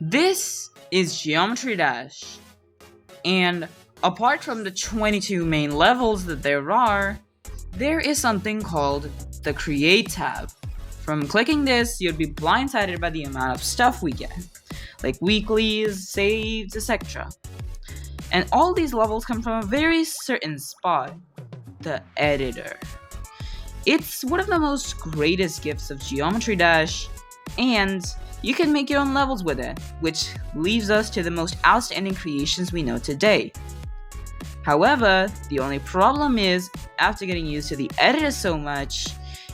This is Geometry Dash, and apart from the 22 main levels that there is something called the Create tab. From clicking this, you'd be blindsided by the amount of stuff we get, like weeklies, saves, etc. And all these levels come from a very certain spot, the editor. It's one of the most greatest gifts of Geometry Dash, and you can make your own levels with it, which leaves us to the most outstanding creations we know today. However, the only problem is, after getting used to the editor so much,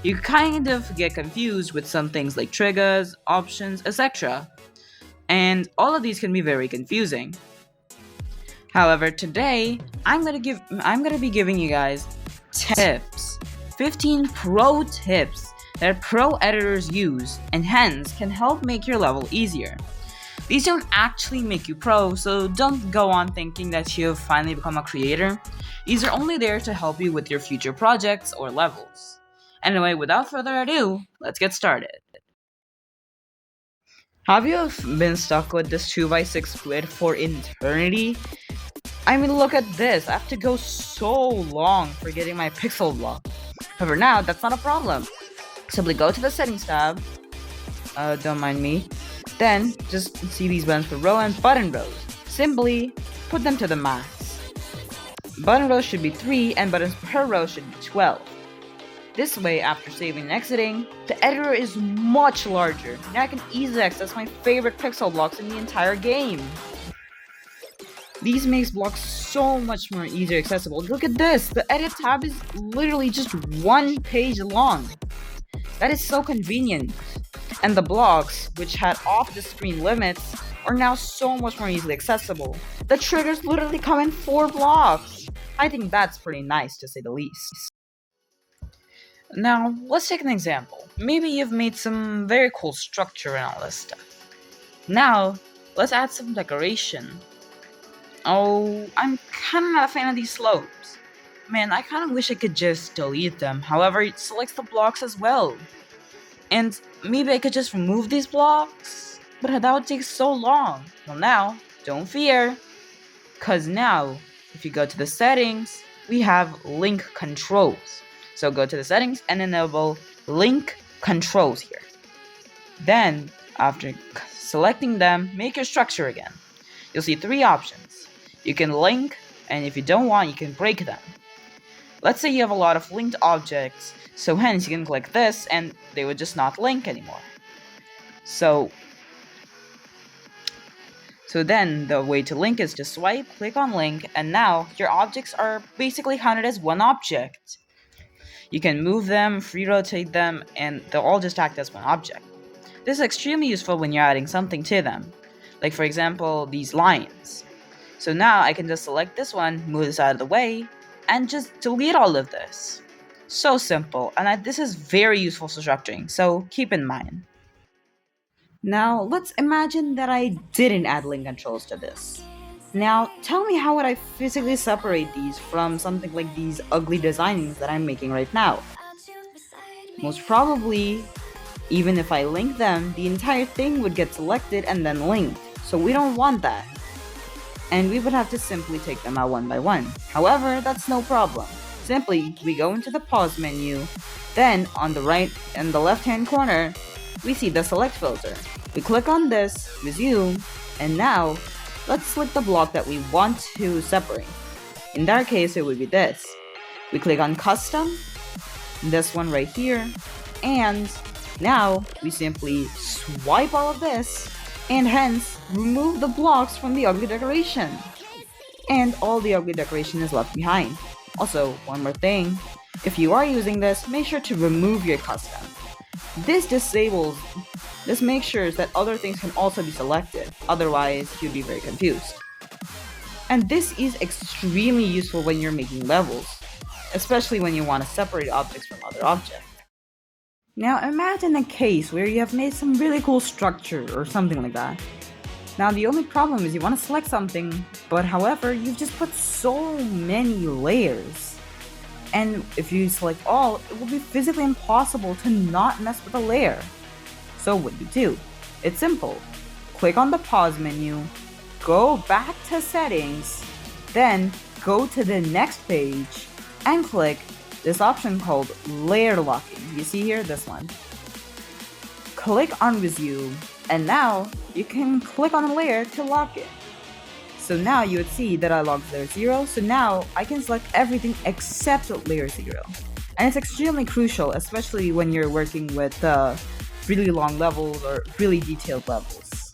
you kind of get confused with some things like triggers, options, etc. And all of these can be very confusing. However, today, I'm gonna be giving you guys tips. 15 pro tips that pro editors use and hence can help make your level easier. These don't actually make you pro, so don't go on thinking that you've finally become a creator. These are only there to help you with your future projects or levels. Anyway, without further ado, let's get started. Have you been stuck with this 2x6 grid for eternity? I mean, look at this. I have to go so long for getting my pixel block. However, now that's not a problem. Simply go to the settings tab. Don't mind me. Then just see these buttons for row and button rows. Simply put them to the max. Button rows should be 3 and buttons per row should be 12. This way, after saving and exiting, the editor is much larger. Now I can easily access my favorite pixel blocks in the entire game. These makes blocks so much more easier accessible. Look at this! The edit tab is literally just one page long. That is so convenient. And the blocks, which had off the screen limits, are now so much more easily accessible. The triggers literally come in 4 blocks. I think that's pretty nice to say the least. Now, let's take an example. Maybe you've made some very cool structure and all this stuff. Now, let's add some decoration. Oh, I'm kinda not a fan of these slopes. Man, I kinda wish I could just delete them. However, it selects the blocks as well. And maybe I could just remove these blocks? But that would take so long. Well now, don't fear. Cause now, if you go to the settings, we have link controls. So go to the settings and enable link controls here. Then, after selecting them, make your structure again. You'll see 3 options. You can link, and if you don't want, you can break them. Let's say you have a lot of linked objects, so hence you can click this and they would just not link anymore. So then the way to link is to swipe, click on link, and now your objects are basically counted as one object. You can move them, free rotate them, and they'll all just act as one object. This is extremely useful when you're adding something to them. Like for example, these lines. So now I can just select this one, move this out of the way, and just delete all of this. So simple, and this is very useful for structuring, so keep in mind. Now, let's imagine that I didn't add link controls to this. Now, tell me how would I physically separate these from something like these ugly designs that I'm making right now? Most probably, even if I link them, the entire thing would get selected and then linked, so we don't want that. And we would have to simply take them out one by one. However, that's no problem. Simply, we go into the pause menu, then on the right and the left hand corner, we see the select filter. We click on this, resume, and now, let's select the block that we want to separate. In that case, it would be this. We click on custom, this one right here, and now we simply swipe all of this, and hence remove the blocks from the ugly decoration. And all the ugly decoration is left behind. Also, one more thing, if you are using this, make sure to remove your custom. This makes sure that other things can also be selected, otherwise you'd be very confused. And this is extremely useful when you're making levels, especially when you want to separate objects from other objects. Now imagine a case where you have made some really cool structure or something like that. Now the only problem is you want to select something, but however, you've just put so many layers. And if you select all, it will be physically impossible to not mess with a layer. So what do you do? It's simple. click on the pause menu, go back to settings, then go to the next page and click this option called layer locking. You see here, this one. Click on resume, and now you can click on a layer to lock it. So now you would see that I locked layer 0, so now I can select everything except layer 0. And it's extremely crucial, especially when you're working with really long levels or really detailed levels.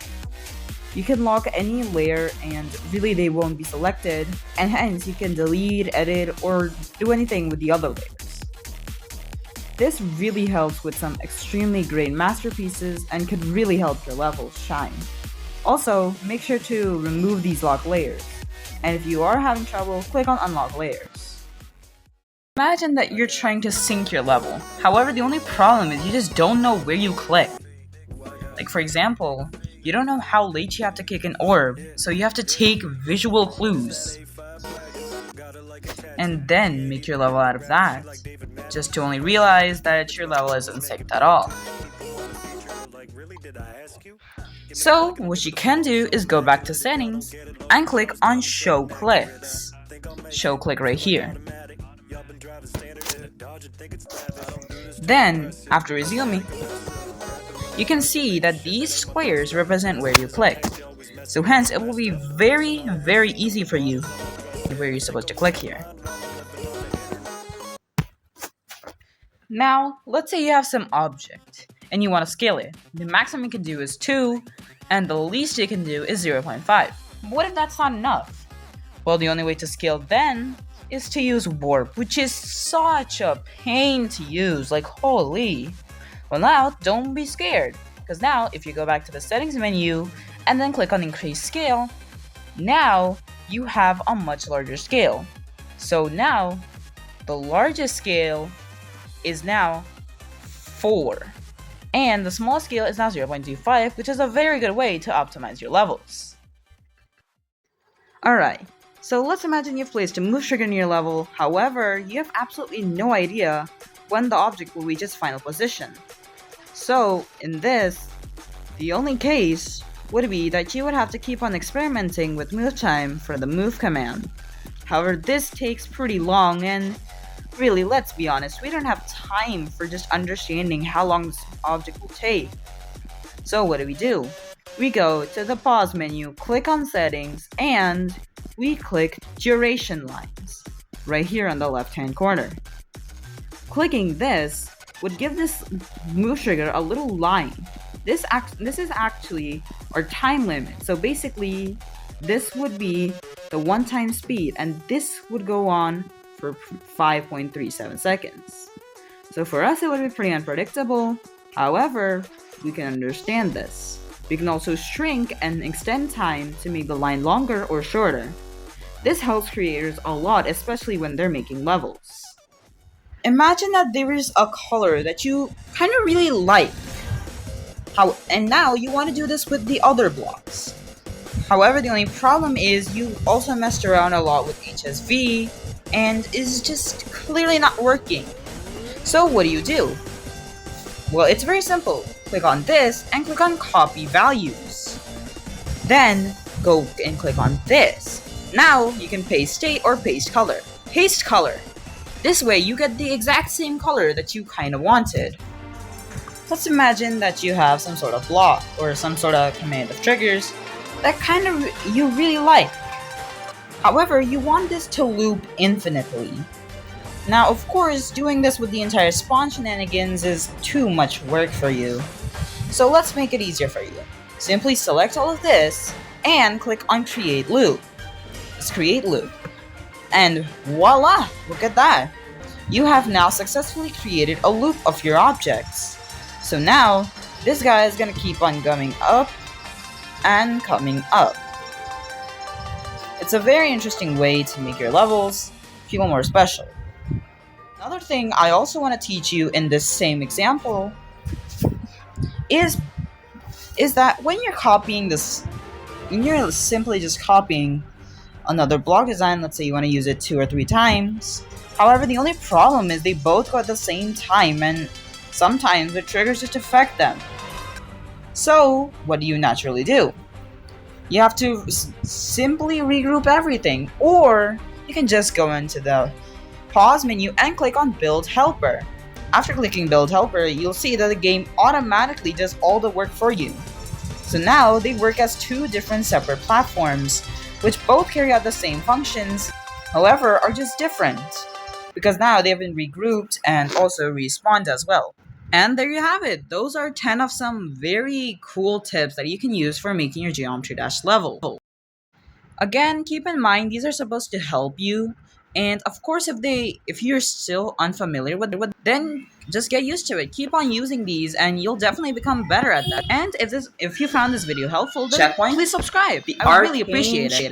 You can lock any layer and really they won't be selected, and hence you can delete, edit, or do anything with the other layers. This really helps with some extremely great masterpieces and could really help your levels shine. Also, make sure to remove these lock layers, and if you are having trouble, click on unlock layers. Imagine that you're trying to sync your level, however the only problem is you just don't know where you click. Like for example, you don't know how late you have to kick an orb, so you have to take visual clues. And then make your level out of that, just to only realize that your level isn't synced at all. So, what you can do is go back to settings and click on show clicks. Show click right here. Then, after resuming, you can see that these squares represent where you clicked. So hence, it will be very, very easy for you where you're supposed to click here. Now, let's say you have some object and you want to scale it. The maximum you can do is 2, and the least you can do is 0.5. What if that's not enough? Well, the only way to scale then is to use warp, which is such a pain to use, like holy. Well now, don't be scared, because now if you go back to the settings menu and then click on increase scale, now you have a much larger scale. So now, the largest scale is now 4. And the small scale is now 0.25, which is a very good way to optimize your levels. Alright, so let's imagine you've placed a move trigger in your level, however, you have absolutely no idea when the object will reach its final position. So, in this, the only case would be that you would have to keep on experimenting with move time for the move command. However, this takes pretty long, and really, let's be honest, we don't have time for just understanding how long this object will take. So what do? We go to the pause menu, click on settings, and we click duration lines, right here on the left hand corner. Clicking this would give this move trigger a little line. This is actually our time limit, so basically this would be the one-time speed, and this would go on for 5.37 seconds. So for us it would be pretty unpredictable, however, we can understand this. We can also shrink and extend time to make the line longer or shorter. This helps creators a lot, especially when they're making levels. Imagine that there is a color that you kind of really like, and now you want to do this with the other blocks. However, the only problem is you also messed around a lot with HSV, and is just clearly not working. So what do? Well, it's very simple. Click on this and click on copy values. Then go and click on this. Now you can paste state or paste color. Paste color. This way you get the exact same color that you kind of wanted. Let's imagine that you have some sort of block or some sort of command of triggers that kind of you really like. However, you want this to loop infinitely. Now, of course, doing this with the entire spawn shenanigans is too much work for you. So let's make it easier for you. Simply select all of this and click on create loop. Let's create loop. And voila! Look at that! You have now successfully created a loop of your objects. So now, this guy is gonna keep on going up and coming up. It's a very interesting way to make your levels feel more special. Another thing I also want to teach you in this same example is that when you're copying this, when you're simply just copying another block design, let's say you want to use it 2 or 3 times. However, the only problem is they both go at the same time, and sometimes the triggers just affect them. So, what do you naturally do? You have to simply regroup everything, or you can just go into the pause menu and click on Build Helper. After clicking Build Helper, you'll see that the game automatically does all the work for you. So now they work as two different separate platforms, which both carry out the same functions, however, are just different. Because now they've been regrouped and also respawned as well. And there you have it. Those are 10 of some very cool tips that you can use for making your Geometry Dash level. Again, keep in mind these are supposed to help you. And of course if you're still unfamiliar with then just get used to it. Keep on using these and you'll definitely become better at that. And if you found this video helpful, then Checkpoint. please subscribe. The I would really Arcane appreciate it.